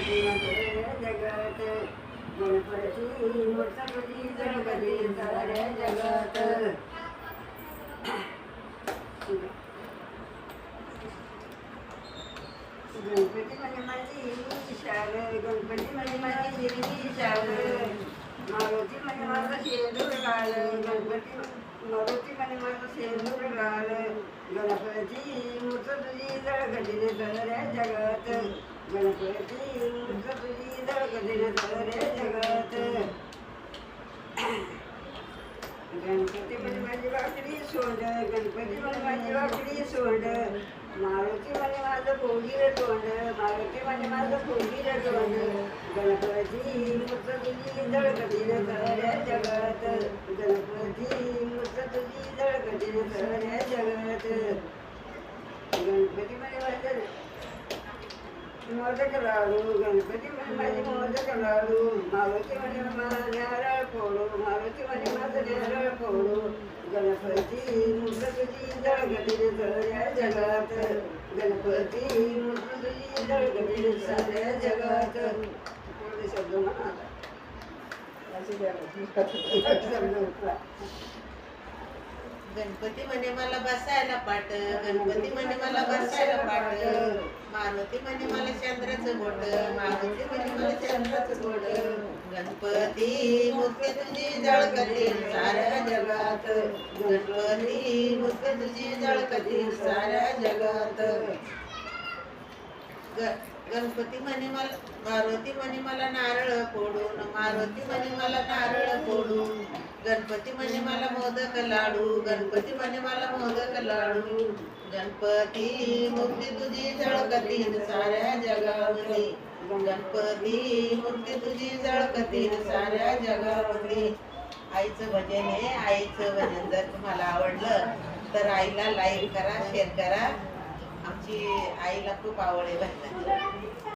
जगत गणपती मूर्त तुझी जळकती साऱ्या जगात. गणपती म्हणजे माझी शाल, गणपती म्हणजे माझी हिरवी शाल, मारुती म्हणजे माझा शेंदूर लाल, गणपती मारुती म्हणजे माझा शेंदूर लाल. गणपती मूर्त तुझी जळकती साऱ्या जगात, गणपती मूर्त तुझी जळकती साऱ्या जगात. गणपती म्हणजे माझी वाकडी सोंड, गणपती म्हणजे माझी वाकडी सोंड, मारुती म्हणजे माझं पोगीर तोंड, मारुती म्हणजे माझं पोगीर तोंड. गणपती मूर्त तुझी जळकती साऱ्या जगात, गणपती मूर्त तुझी जळकती साऱ्या जगात. गणपती म्हणजे माझं मोदक लाडू, गणपती म्हणजे माझे मोदक लाडू, मारुती म्हणजे माझा नारळ फोडू, मारुती म्हणजे माझं नारळ फोडू. गणपती मूर्त तुझी जळकती साऱ्या जगात, गणपती मूर्त तुझी जळकती साऱ्या जगात. शब्द म्हणा गणपती म्हणे मला बसायला पाट, गणपती म्हणे मला बसायला पाट, मारुती म्हणे मला चंद्राचं बोट, मारुती म्हणे मला चंद्राचं बोट. गणपती मूर्ती तुझी जळकती साऱ्या जगात, गणपती मूर्ती तुझी जळकती साऱ्या जगात. गणपती म्हणे मला, मारुती म्हणे मला नारळ फोडून, मारुती म्हणे मला नारळ फोडून. गणपती म्हणे मला मोदक लाडू, गणपती म्हणे मला मोदक लाडू. गणपती मूर्ती तुझी जळकती साऱ्या जगावरी, गणपती मूर्ती तुझी जळकती साऱ्या जगावरी. आईचं भजन आहे. आईचं भजन जर तुम्हाला आवडलं तर आईला लाईक करा, शेअर करा. आमची आईला खूप आवड आहे भजनाची.